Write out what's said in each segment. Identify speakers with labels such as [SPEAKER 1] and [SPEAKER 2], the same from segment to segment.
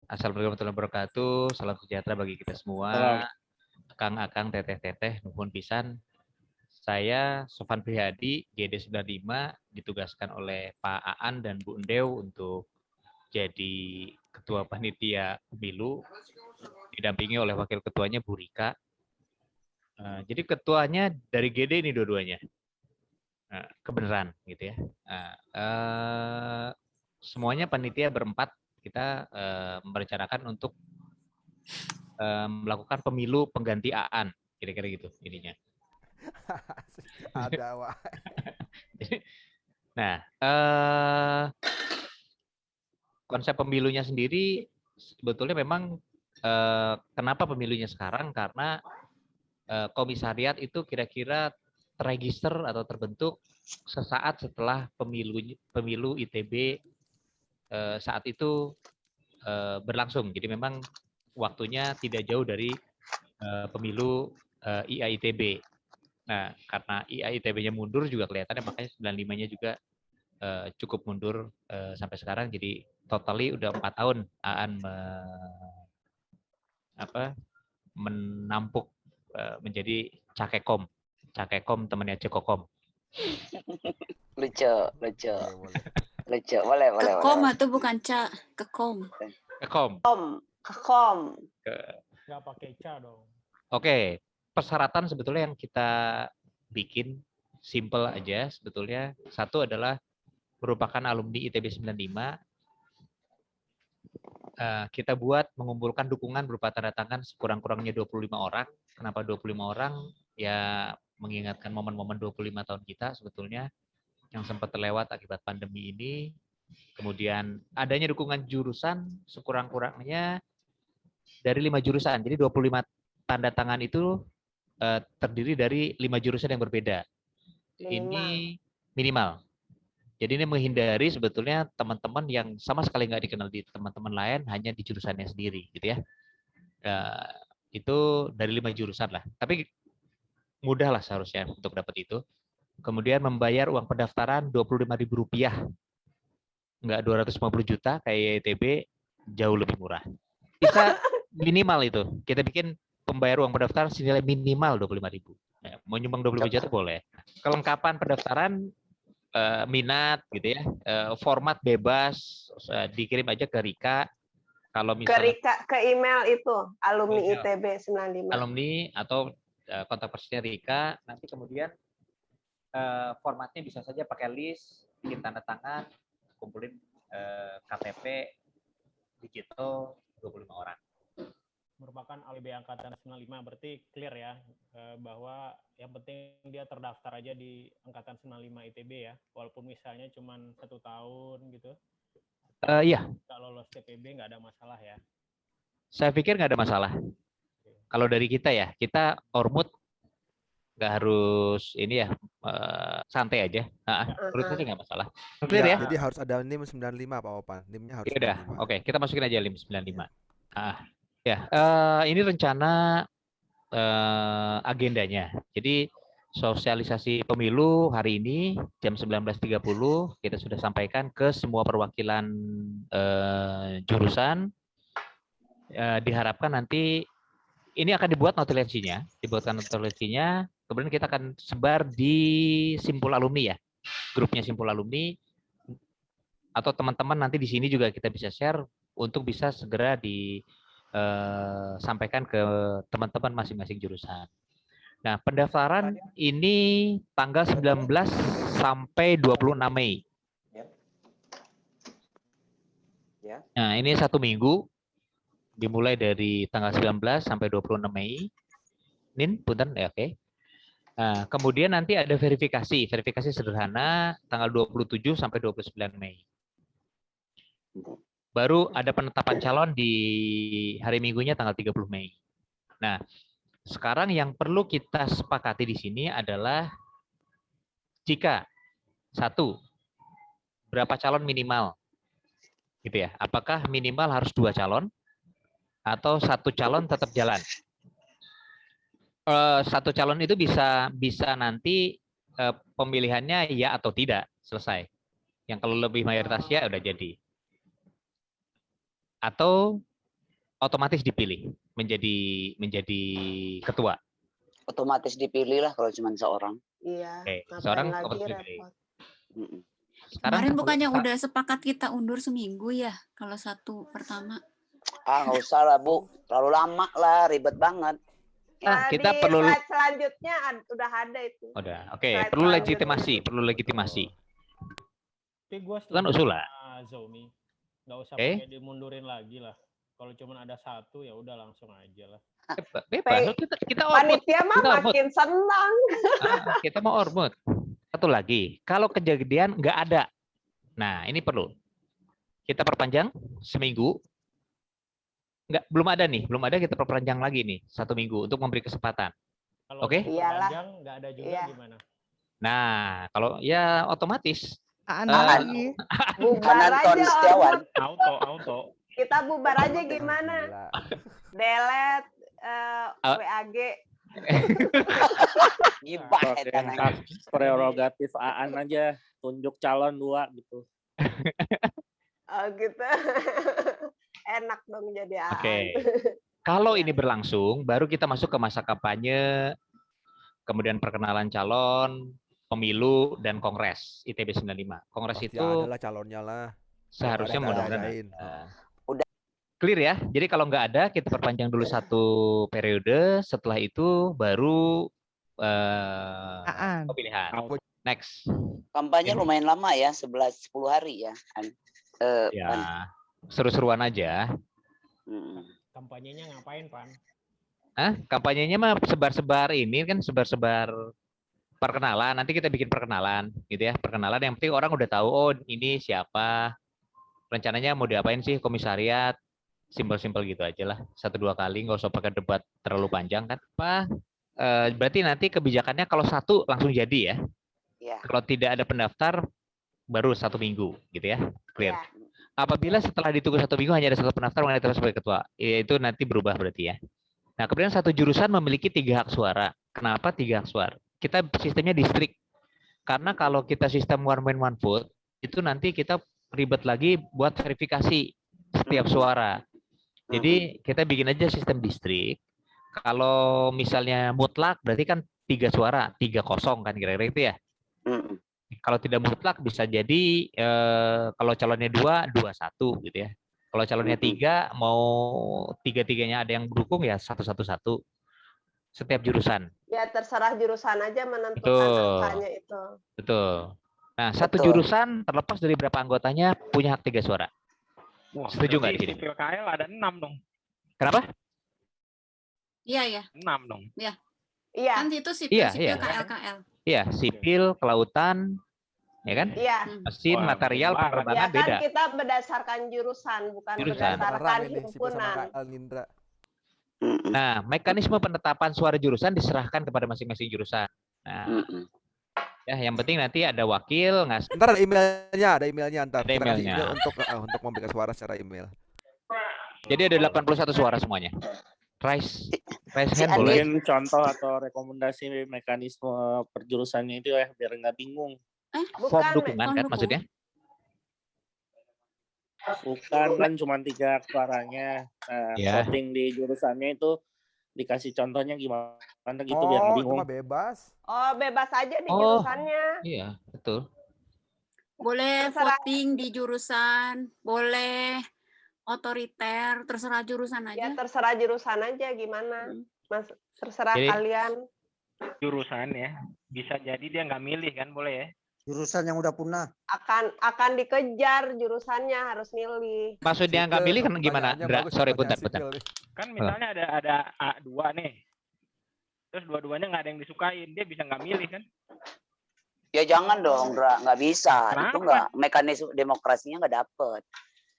[SPEAKER 1] Assalamualaikum warahmatullahi wabarakatuh. Salam sejahtera bagi kita semua. Akang-akang, teteh-teteh, nuhun pisan. Saya Sofan Prihadi, GD 95, ditugaskan oleh Pak Aan dan Bu Endew untuk jadi Ketua Panitia Pemilu, didampingi oleh Wakil Ketuanya Bu Rika. Jadi ketuanya dari GD ini dua-duanya. Kebenaran gitu ya. Semuanya panitia berempat kita merencanakan untuk melakukan pemilu pengganti Aan, kira-kira gitu ininya.
[SPEAKER 2] Ada wah.
[SPEAKER 1] Nah, konsep pemilunya sendiri sebetulnya memang kenapa pemilunya sekarang, karena komisariat itu kira-kira terregister atau terbentuk sesaat setelah pemilu ITB saat itu berlangsung. Jadi memang waktunya tidak jauh dari pemilu IAITB. Nah, karena IAITB-nya mundur juga kelihatannya, makanya 95-nya juga cukup mundur sampai sekarang. Jadi totally udah 4 tahun Aan menampuk menjadi Cakekom. Cakekom temannya Cekokom.
[SPEAKER 3] Lucu.
[SPEAKER 2] Boleh.
[SPEAKER 3] Lucu, boleh.
[SPEAKER 4] Kekom atau bukan Ca? Kekom.
[SPEAKER 1] Kekom.
[SPEAKER 3] Kekom.
[SPEAKER 5] Nggak pakai ca dong.
[SPEAKER 1] Oke, persyaratan sebetulnya yang kita bikin simple aja sebetulnya. Satu adalah merupakan alumni ITB 95. Kita buat mengumpulkan dukungan berupa tanda tangan sekurang-kurangnya 25 orang. Kenapa 25 orang? Ya mengingatkan momen-momen 25 tahun kita sebetulnya yang sempat terlewat akibat pandemi ini. Kemudian adanya dukungan jurusan sekurang-kurangnya dari 5 jurusan. Jadi 25 tanda tangan itu terdiri dari 5 jurusan yang berbeda. Ini minimal. Jadi ini menghindari sebetulnya teman-teman yang sama sekali nggak dikenal di teman-teman lain, hanya di jurusannya sendiri, gitu ya. Itu dari 5 jurusan lah. Tapi mudah lah seharusnya untuk dapat itu. Kemudian membayar uang pendaftaran Rp25.000. Nggak 250 juta kayak ITB, jauh lebih murah. Bisa minimal itu. Kita bikin pembayar uang pendaftaran senilai minimal 25.000. Ya, mau nyumbang 25 juta boleh. Kelengkapan pendaftaran minat gitu ya, format bebas, dikirim aja ke Rika. Kalau misalnya
[SPEAKER 6] ke email itu alumni
[SPEAKER 1] email.
[SPEAKER 6] ITB 95.
[SPEAKER 1] Alumni atau kontak personnya Rika. Nanti kemudian formatnya bisa saja pakai list, bikin tanda tangan, kumpulin KTP digital 25 orang.
[SPEAKER 5] Merupakan alibi angkatan 95, berarti clear ya, bahwa yang penting dia terdaftar aja di angkatan 95 ITB ya, walaupun misalnya cuma 1 tahun gitu.
[SPEAKER 1] Iya.
[SPEAKER 5] Kalau lolos TPB nggak ada masalah ya?
[SPEAKER 1] Saya pikir nggak ada masalah. Kalau dari kita ya, kita ormut nggak harus ini ya, santai aja. Menurut saya nggak masalah. Clear ya?
[SPEAKER 2] Jadi harus ada NIM 95 Pak Opan. NIM-nya harus
[SPEAKER 1] Ya udah,
[SPEAKER 2] 95.
[SPEAKER 1] oke, kita masukin aja NIM 95. Ya, ini rencana agendanya. Jadi sosialisasi pemilu hari ini jam 19.30 kita sudah sampaikan ke semua perwakilan jurusan. Diharapkan nanti ini akan dibuatkan notulensinya, kemudian kita akan sebar di Simpul Alumni ya, grupnya Simpul Alumni, atau teman-teman nanti di sini juga kita bisa share untuk bisa segera disampaikan ke teman-teman masing-masing jurusan. Nah, pendaftaran ini tanggal 19 sampai 26 Mei. Nah, ini 1 minggu, dimulai dari tanggal 19 sampai 26 Mei. Nin, punten ya, oke. Nah, kemudian nanti ada verifikasi sederhana tanggal 27 sampai 29 Mei. Baru ada penetapan calon di hari Minggunya tanggal 30 Mei. Nah, sekarang yang perlu kita sepakati di sini adalah jika satu, berapa calon minimal, gitu ya? Apakah minimal harus 2 calon atau 1 calon tetap jalan? 1 calon itu bisa nanti pemilihannya ya atau tidak selesai. Yang kalau lebih mayoritas ya udah jadi. Atau otomatis dipilih menjadi ketua.
[SPEAKER 3] Otomatis dipilih lah kalau cuma seorang.
[SPEAKER 6] Iya.
[SPEAKER 1] Oke,
[SPEAKER 6] ngapain
[SPEAKER 1] seorang
[SPEAKER 6] lagi
[SPEAKER 1] otomatis dipilih.
[SPEAKER 6] repot.
[SPEAKER 3] Mm-mm.
[SPEAKER 1] Sekarang
[SPEAKER 4] Kemarin
[SPEAKER 1] kalau-
[SPEAKER 4] bukannya udah sepakat kita undur seminggu ya kalau satu pertama.
[SPEAKER 3] Nggak usah lah Bu, terlalu lama lah, ribet banget.
[SPEAKER 1] kita
[SPEAKER 6] Di
[SPEAKER 1] perlu
[SPEAKER 6] slide selanjutnya udah ada itu.
[SPEAKER 1] udah. Oke,
[SPEAKER 6] Slide
[SPEAKER 1] perlu
[SPEAKER 6] selanjutnya.
[SPEAKER 1] legitimasi.
[SPEAKER 5] Tapi gue
[SPEAKER 1] Kan
[SPEAKER 5] setuju
[SPEAKER 1] usulan.
[SPEAKER 5] sama Zomi. Nggak usah
[SPEAKER 1] Oke.
[SPEAKER 5] pakai dimundurin lagi lah. Kalau cuma ada satu ya udah langsung aja lah.
[SPEAKER 1] Bebas. Kita ormut.
[SPEAKER 6] Panitia mah
[SPEAKER 1] Kita ormut.
[SPEAKER 6] makin senang.
[SPEAKER 1] Kita mau ormut. Satu lagi, kalau kejadian nggak ada, nah ini perlu kita perpanjang seminggu. Belum ada kita perpanjang lagi nih 1 minggu untuk memberi kesempatan.
[SPEAKER 5] Kalau
[SPEAKER 1] Oke.
[SPEAKER 5] mau
[SPEAKER 6] Iyalah.
[SPEAKER 5] diperpanjang, nggak ada juga
[SPEAKER 6] Iya.
[SPEAKER 5] gimana?
[SPEAKER 1] Nah, kalau ya otomatis
[SPEAKER 7] lagi.
[SPEAKER 6] Bubar
[SPEAKER 3] Anton
[SPEAKER 6] aja.
[SPEAKER 3] Setiawan.
[SPEAKER 5] Auto.
[SPEAKER 6] Kita bubar aja gimana?
[SPEAKER 2] Gila.
[SPEAKER 6] Delete
[SPEAKER 1] Ah.
[SPEAKER 6] WAG.
[SPEAKER 3] Gibah
[SPEAKER 8] Pakai
[SPEAKER 3] etan aja.
[SPEAKER 8] hak prerogatif Aan aja, tunjuk calon 2 gitu.
[SPEAKER 6] Oh gitu. Enak dong jadi AA.
[SPEAKER 1] Oke. Kalau
[SPEAKER 6] Iya.
[SPEAKER 1] ini berlangsung, baru kita masuk ke masa kampanye, kemudian perkenalan calon, pemilu, dan kongres ITB 95. Kongres
[SPEAKER 2] Pasti
[SPEAKER 1] itu
[SPEAKER 2] adalah calonnya lah.
[SPEAKER 1] seharusnya
[SPEAKER 2] Kalau nggak ada,
[SPEAKER 1] mudah-mudahan
[SPEAKER 2] adain.
[SPEAKER 1] ada.
[SPEAKER 3] Udah.
[SPEAKER 1] Clear ya. Jadi kalau nggak ada, kita perpanjang dulu 1 periode. Setelah itu baru pemilihan. Next.
[SPEAKER 3] Kampanye lumayan lama ya, 10 hari ya. Pan.
[SPEAKER 1] Ya, seru-seruan aja.
[SPEAKER 3] Mm-mm.
[SPEAKER 5] Kampanyenya ngapain, Pan?
[SPEAKER 1] Kampanyenya mah sebar-sebar ini kan, sebar-sebar perkenalan. Nanti kita bikin perkenalan gitu ya. Perkenalan yang penting orang udah tahu, oh ini siapa. Rencananya mau diapain sih komisariat. Simpel-simpel gitu aja lah. 1-2 kali, nggak usah pakai debat terlalu panjang kan. Berarti nanti kebijakannya kalau 1 langsung jadi ya.
[SPEAKER 3] Ya.
[SPEAKER 1] Kalau tidak ada pendaftar baru 1 minggu gitu ya. Clear.
[SPEAKER 6] Ya.
[SPEAKER 1] Apabila setelah ditunggu 1 minggu hanya ada 1 pendaftar yang ditetapkan sebagai ketua, itu nanti berubah berarti ya. Nah, kemudian 1 jurusan memiliki 3 hak suara. Kenapa 3 hak suara? Kita sistemnya distrik. Karena kalau kita sistem one man one vote, itu nanti kita ribet lagi buat verifikasi setiap suara. Jadi kita bikin aja sistem distrik. Kalau misalnya mutlak berarti kan 3 suara, 3-0 kan kira-kira itu ya.
[SPEAKER 3] Mm-mm.
[SPEAKER 1] Kalau tidak mutlak bisa jadi kalau calonnya 2, 2-1 gitu ya. Kalau calonnya 3 mau 3-3-nya ada yang mendukung ya 1-1-1 setiap jurusan.
[SPEAKER 6] Ya terserah jurusan aja menentukan
[SPEAKER 1] Betul.
[SPEAKER 6] angkanya itu.
[SPEAKER 1] Betul. Nah, 1
[SPEAKER 3] Betul.
[SPEAKER 1] jurusan terlepas dari berapa anggotanya punya hak 3 suara.
[SPEAKER 8] Wah,
[SPEAKER 1] Setuju nggak
[SPEAKER 8] berarti
[SPEAKER 1] di sini?
[SPEAKER 8] sipil KL ada 6 dong.
[SPEAKER 1] Kenapa?
[SPEAKER 4] Iya.
[SPEAKER 8] 6 dong.
[SPEAKER 6] Iya.
[SPEAKER 4] Kan itu
[SPEAKER 1] Iya,
[SPEAKER 4] sipil
[SPEAKER 1] iya.
[SPEAKER 4] KL.
[SPEAKER 1] Iya, sipil, kelautan, ya kan?
[SPEAKER 6] Iya.
[SPEAKER 1] Mesin,
[SPEAKER 8] Wah,
[SPEAKER 1] material,
[SPEAKER 8] banyak
[SPEAKER 6] Ya
[SPEAKER 1] penerbangan
[SPEAKER 6] kan
[SPEAKER 1] beda.
[SPEAKER 6] kita berdasarkan jurusan, bukan
[SPEAKER 1] Jurusan.
[SPEAKER 6] berdasarkan
[SPEAKER 2] Haram ini sipil sama
[SPEAKER 6] himpunan.
[SPEAKER 2] KL Nindra.
[SPEAKER 3] Mm-mm.
[SPEAKER 1] Nah, mekanisme penetapan suara jurusan diserahkan kepada masing-masing jurusan. Nah,
[SPEAKER 3] Mm-mm.
[SPEAKER 1] ya yang penting nanti ada wakil,
[SPEAKER 2] Ntar ada emailnya ntar.
[SPEAKER 1] Ada
[SPEAKER 2] Kita kasih
[SPEAKER 1] emailnya.
[SPEAKER 2] email untuk memberikan suara secara email.
[SPEAKER 1] jadi ada 81 suara semuanya. Raise hand
[SPEAKER 3] Si
[SPEAKER 1] boleh.
[SPEAKER 8] Mungkin contoh atau rekomendasi mekanisme perjurusannya itu ya biar nggak bingung.
[SPEAKER 1] Form
[SPEAKER 6] Bukan,
[SPEAKER 1] dukungan kan
[SPEAKER 4] form
[SPEAKER 1] maksudnya?
[SPEAKER 8] Bukan kan cuma 3 suaranya. Nah,
[SPEAKER 1] Ya.
[SPEAKER 8] voting di jurusannya itu dikasih contohnya gimana gitu biar nggak
[SPEAKER 2] Oh, itu
[SPEAKER 8] bingung.
[SPEAKER 2] mah bebas.
[SPEAKER 6] Oh, bebas aja di
[SPEAKER 1] Oh.
[SPEAKER 6] jurusannya.
[SPEAKER 1] Iya, betul.
[SPEAKER 4] Boleh
[SPEAKER 6] Terserah.
[SPEAKER 4] voting di jurusan, boleh otoriter, terserah jurusan
[SPEAKER 6] Ya
[SPEAKER 4] aja.
[SPEAKER 6] terserah jurusan aja gimana. Mas, terserah
[SPEAKER 1] Jadi-
[SPEAKER 6] kalian.
[SPEAKER 9] Jurusan ya, bisa jadi dia nggak milih kan, boleh ya?
[SPEAKER 7] Jurusan yang udah punah.
[SPEAKER 6] Akan dikejar jurusannya harus milih.
[SPEAKER 1] Maksudnya nggak
[SPEAKER 2] Sipil,
[SPEAKER 1] milih kan gimana?
[SPEAKER 2] pertanyaannya
[SPEAKER 1] Ndra?
[SPEAKER 2] bagus,
[SPEAKER 1] Sorry,
[SPEAKER 2] pertanyaan
[SPEAKER 1] bentar.
[SPEAKER 2] sipil nih.
[SPEAKER 9] Kan misalnya ada A2 nih, terus dua-duanya nggak ada yang disukain, dia bisa nggak milih kan?
[SPEAKER 3] Ya jangan dong, Dra. Nggak bisa.
[SPEAKER 9] Kenapa?
[SPEAKER 3] Itu nggak, mekanisme demokrasinya nggak dapet.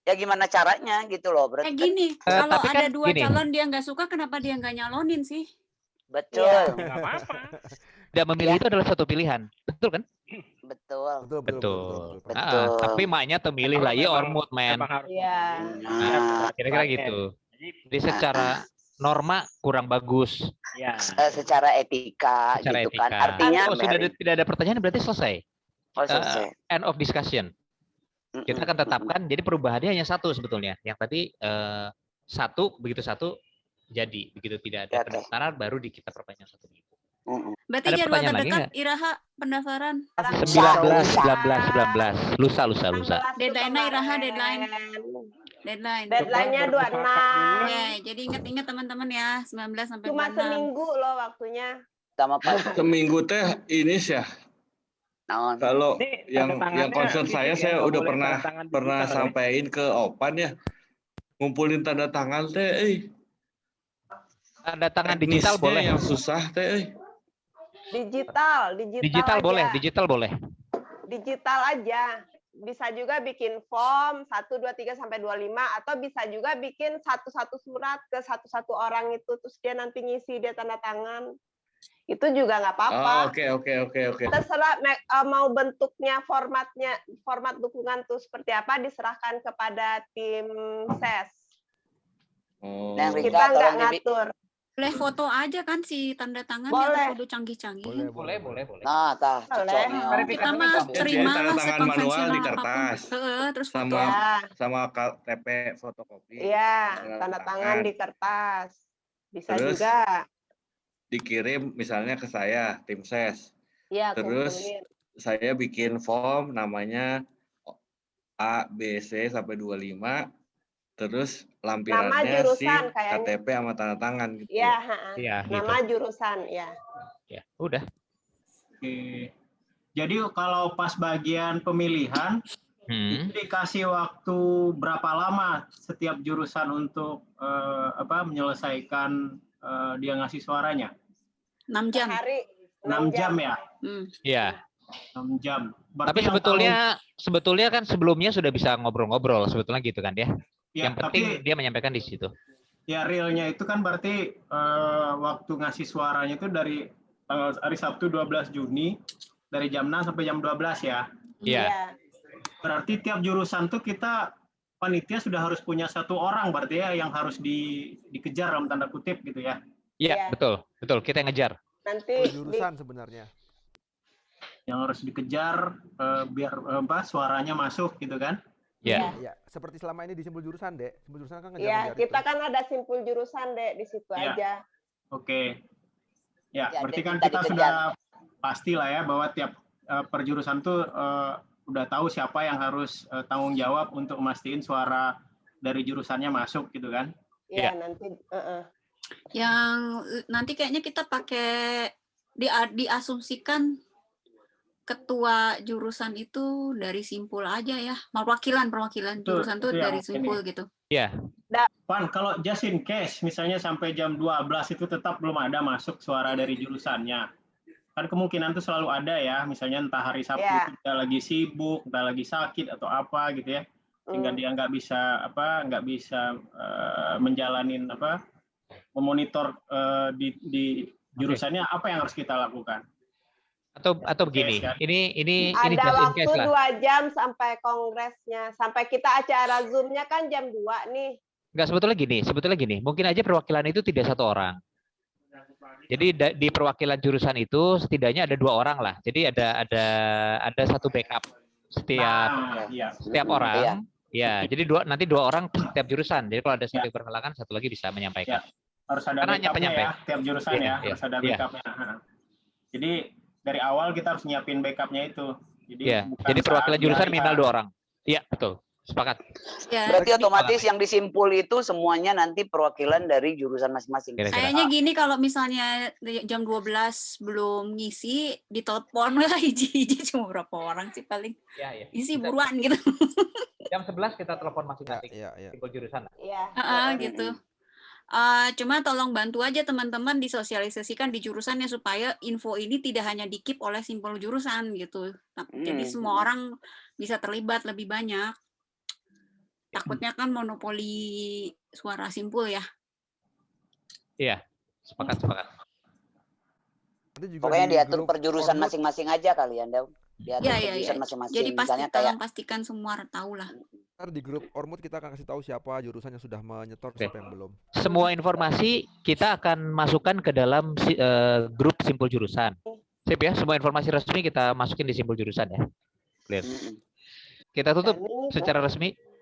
[SPEAKER 3] Ya gimana caranya gitu loh. Berarti kan
[SPEAKER 4] Gini, kalau
[SPEAKER 1] tapi
[SPEAKER 4] ada
[SPEAKER 1] kan
[SPEAKER 4] 2
[SPEAKER 1] gini.
[SPEAKER 4] calon dia nggak suka, kenapa dia nggak nyalonin sih?
[SPEAKER 3] betul,
[SPEAKER 6] Iya.
[SPEAKER 9] Nggak apa-apa.
[SPEAKER 1] Tidak memilih itu adalah suatu pilihan. Betul kan?
[SPEAKER 3] betul.
[SPEAKER 1] Betul.
[SPEAKER 3] betul.
[SPEAKER 1] Tapi maknya temilih lah, iya ormut, men.
[SPEAKER 9] Emang harus
[SPEAKER 6] Iya.
[SPEAKER 3] Nah,
[SPEAKER 1] Kira-kira gitu.
[SPEAKER 9] Jadi,
[SPEAKER 1] Jadi secara norma kurang bagus.
[SPEAKER 9] ya.
[SPEAKER 3] secara etika
[SPEAKER 1] Secara
[SPEAKER 3] gitu kan.
[SPEAKER 1] etika.
[SPEAKER 3] Artinya
[SPEAKER 1] Kalau sudah tidak ada pertanyaan berarti selesai.
[SPEAKER 3] selesai.
[SPEAKER 1] End of discussion. Kita akan tetapkan. Jadi perubahannya hanya 1 sebetulnya. Yang tadi begitu satu jadi, begitu tidak ada
[SPEAKER 3] Oke.
[SPEAKER 1] pendaftaran baru kita perpanjang 1 minggu.
[SPEAKER 4] Berarti
[SPEAKER 1] Ada
[SPEAKER 4] jadwal
[SPEAKER 1] pertanyaan lagi
[SPEAKER 4] terdekat
[SPEAKER 1] nggak?
[SPEAKER 4] Iraha pendaftaran.
[SPEAKER 1] 19. Lusa.
[SPEAKER 4] Deadline-nya Iraha deadline.
[SPEAKER 6] Deadline-nya 26.
[SPEAKER 4] Oke, jadi ingat-ingat teman-teman ya, 19 sampai
[SPEAKER 6] Cuma
[SPEAKER 4] 26.
[SPEAKER 6] seminggu loh waktunya.
[SPEAKER 3] Sama Pak.
[SPEAKER 10] Seminggu teh ini sih ya.
[SPEAKER 3] Naon.
[SPEAKER 10] Kalau
[SPEAKER 9] Ini
[SPEAKER 10] yang
[SPEAKER 9] tanda tangannya
[SPEAKER 10] concern
[SPEAKER 9] fisik
[SPEAKER 10] saya
[SPEAKER 9] ya, nggak
[SPEAKER 10] udah
[SPEAKER 9] boleh
[SPEAKER 10] pernah
[SPEAKER 9] tanda tangan
[SPEAKER 10] pernah
[SPEAKER 9] digital, ya.
[SPEAKER 10] sampaikan ke Opan ya. Ngumpulin tanda tangan teh,
[SPEAKER 1] Tanda tangan digital
[SPEAKER 10] teknisnya
[SPEAKER 1] boleh.
[SPEAKER 10] yang susah teh.
[SPEAKER 6] Digital
[SPEAKER 1] Digital
[SPEAKER 6] aja.
[SPEAKER 1] boleh, digital boleh.
[SPEAKER 6] Digital aja. Bisa juga bikin form 1, 2, 3 sampai 25 atau bisa juga bikin satu-satu surat ke satu-satu orang itu terus dia nanti ngisi dia tanda tangan. Itu juga nggak apa-apa.
[SPEAKER 10] Oh, oke.
[SPEAKER 6] Terserah mau bentuknya format dukungan tuh seperti apa diserahkan kepada tim ses.
[SPEAKER 10] Oh.
[SPEAKER 3] Yang Rika,
[SPEAKER 6] Kita nggak
[SPEAKER 3] tolong
[SPEAKER 6] ngatur.
[SPEAKER 4] Boleh foto aja kan si tanda tangan
[SPEAKER 6] Boleh.
[SPEAKER 4] atau foto canggih-canggih.
[SPEAKER 1] Boleh.
[SPEAKER 3] Nah, tah.
[SPEAKER 6] Boleh.
[SPEAKER 3] cocok.
[SPEAKER 4] Kita mah
[SPEAKER 10] Jadi
[SPEAKER 4] terima
[SPEAKER 10] tanda
[SPEAKER 4] lah
[SPEAKER 10] tangan manual
[SPEAKER 4] sekonvensional
[SPEAKER 10] di
[SPEAKER 4] apapun.
[SPEAKER 10] kertas.
[SPEAKER 4] Terus foto.
[SPEAKER 10] Sama
[SPEAKER 6] Ya,
[SPEAKER 10] sama KTP fotokopi.
[SPEAKER 6] iya,
[SPEAKER 10] Tanda
[SPEAKER 6] tanda tangan
[SPEAKER 10] tangan.
[SPEAKER 6] di kertas. Bisa
[SPEAKER 10] Terus?
[SPEAKER 6] juga.
[SPEAKER 10] Dikirim misalnya ke saya tim ses.
[SPEAKER 6] Iya,
[SPEAKER 10] Terus
[SPEAKER 6] kumpulin.
[SPEAKER 10] saya bikin form namanya A, B, C sampai 25. Terus lampirannya si
[SPEAKER 6] jurusan kayaknya.
[SPEAKER 10] KTP sama tanda tangan gitu.
[SPEAKER 6] Iya,
[SPEAKER 1] Iya, gitu.
[SPEAKER 6] nama jurusan, ya.
[SPEAKER 1] Ya, udah.
[SPEAKER 5] Oke. Jadi kalau pas bagian pemilihan itu dikasih waktu berapa lama setiap jurusan untuk menyelesaikan dia ngasih suaranya?
[SPEAKER 4] 6 jam.
[SPEAKER 6] Hari
[SPEAKER 5] 6 jam ya?
[SPEAKER 1] Iya.
[SPEAKER 5] 6 jam.
[SPEAKER 1] Tapi
[SPEAKER 5] Berarti yang
[SPEAKER 1] sebetulnya kan sebelumnya sudah bisa ngobrol-ngobrol sebetulnya gitu kan ya.
[SPEAKER 5] Ya,
[SPEAKER 1] Yang penting
[SPEAKER 5] tapi
[SPEAKER 1] dia menyampaikan di situ.
[SPEAKER 5] ya realnya itu kan berarti waktu ngasih suaranya itu dari hari Sabtu 12 Juni dari jam 6 sampai jam 12 ya.
[SPEAKER 1] Iya.
[SPEAKER 5] Berarti tiap jurusan tuh kita panitia sudah harus punya 1 orang berarti ya yang harus dikejar dalam tanda kutip gitu ya.
[SPEAKER 1] Iya, betul. Kita yang ngejar.
[SPEAKER 6] Nanti
[SPEAKER 2] Jurusan sebenarnya.
[SPEAKER 5] Yang harus dikejar biar suaranya masuk gitu kan.
[SPEAKER 1] Iya.
[SPEAKER 2] Iya, seperti selama ini di simpul jurusan, Dek. Simpul jurusan kan
[SPEAKER 6] ya,
[SPEAKER 2] ngejar-ngejar
[SPEAKER 6] kita
[SPEAKER 2] itu.
[SPEAKER 6] kan ada simpul jurusan, Dek, di situ
[SPEAKER 5] Iya.
[SPEAKER 6] aja.
[SPEAKER 5] Oke. Ya,
[SPEAKER 3] Ya,
[SPEAKER 5] berarti
[SPEAKER 3] Dek,
[SPEAKER 5] kan
[SPEAKER 3] kita
[SPEAKER 5] kita
[SPEAKER 3] dikejar.
[SPEAKER 5] sudah pasti lah ya bahwa tiap perjurusan tuh udah tahu siapa yang harus tanggung jawab untuk mastiin suara dari jurusannya masuk gitu kan.
[SPEAKER 6] Ya, nanti
[SPEAKER 4] Yang nanti kayaknya kita pakai diasumsikan ketua jurusan itu dari simpul aja ya. Perwakilan jurusan tuh
[SPEAKER 5] itu yang
[SPEAKER 4] dari
[SPEAKER 5] ini.
[SPEAKER 4] simpul gitu.
[SPEAKER 1] Iya.
[SPEAKER 5] Pan, kalau just in case misalnya sampai jam 12 itu tetap belum ada masuk suara dari jurusannya. Kan kemungkinan tuh selalu ada ya, misalnya entah hari Sabtu
[SPEAKER 6] Ya.
[SPEAKER 5] kita lagi sibuk, entah lagi sakit atau apa gitu ya. Sehingga dia nggak bisa menjalanin memonitor di jurusannya apa yang harus kita lakukan.
[SPEAKER 1] Atau begini.
[SPEAKER 5] Yes, kan?
[SPEAKER 1] Ini
[SPEAKER 6] ada
[SPEAKER 1] just in
[SPEAKER 6] waktu
[SPEAKER 1] case lah.
[SPEAKER 6] 2 jam sampai kongresnya. Sampai kita acara Zoom-nya kan jam 2 nih.
[SPEAKER 1] Enggak, sebetulnya gini. Mungkin aja perwakilan itu tidak 1 orang. Jadi di perwakilan jurusan itu setidaknya ada 2 orang lah. Jadi ada 1 backup setiap orang.
[SPEAKER 5] Iya.
[SPEAKER 1] Ya, jadi nanti 2 orang setiap jurusan. Jadi kalau ada satu yang berhalangan, satu lagi bisa menyampaikan.
[SPEAKER 5] Harus ada
[SPEAKER 1] Karena hanya
[SPEAKER 5] backupnya
[SPEAKER 1] penyampai.
[SPEAKER 5] ya, tiap jurusan
[SPEAKER 1] Iya,
[SPEAKER 5] ya,
[SPEAKER 1] iya,
[SPEAKER 5] harus ada
[SPEAKER 1] iya.
[SPEAKER 5] backupnya. Jadi dari awal kita harus nyiapin backupnya itu. Jadi
[SPEAKER 1] Iya.
[SPEAKER 5] bukan
[SPEAKER 1] Jadi perwakilan
[SPEAKER 5] saat
[SPEAKER 1] jurusan
[SPEAKER 5] hari
[SPEAKER 1] minimal
[SPEAKER 5] H.
[SPEAKER 1] 2 orang. Iya, betul. Sepakat.
[SPEAKER 4] Ya,
[SPEAKER 3] Berarti otomatis yang disimpul itu semuanya nanti perwakilan dari jurusan masing-masing.
[SPEAKER 4] kayaknya gini kalau misalnya jam 12 belum ngisi, ditelepon lah hiji-hiji cuma berapa orang sih paling.
[SPEAKER 1] Iya.
[SPEAKER 4] Isi buruan gitu.
[SPEAKER 1] Jam 11 kita telepon masing-masing.
[SPEAKER 2] Iya.
[SPEAKER 1] Simpul jurusan.
[SPEAKER 6] Iya.
[SPEAKER 4] Gitu. Cuma tolong bantu aja teman-teman disosialisasikan di jurusannya supaya info ini tidak hanya di-keep oleh simpul jurusan gitu. Jadi semua orang bisa terlibat lebih banyak. Takutnya kan monopoli suara simpul ya.
[SPEAKER 1] Iya, sepakat.
[SPEAKER 3] Pokoknya diatur per jurusan masing-masing aja kalian, Daun. Diatur
[SPEAKER 4] Iya.
[SPEAKER 3] per jurusan masing-masing.
[SPEAKER 4] Jadi
[SPEAKER 3] Misalnya
[SPEAKER 4] tolong
[SPEAKER 3] kayak
[SPEAKER 4] pastikan semua tahu lah.
[SPEAKER 2] Ntar di grup Ormut kita akan kasih tahu siapa jurusan yang sudah menyetor,
[SPEAKER 1] Oke.
[SPEAKER 2] siapa yang belum.
[SPEAKER 1] Semua informasi kita akan masukkan ke dalam grup simpul jurusan. Sip ya, semua informasi resmi kita masukin di simpul jurusan ya. Clear. Kita tutup secara resmi.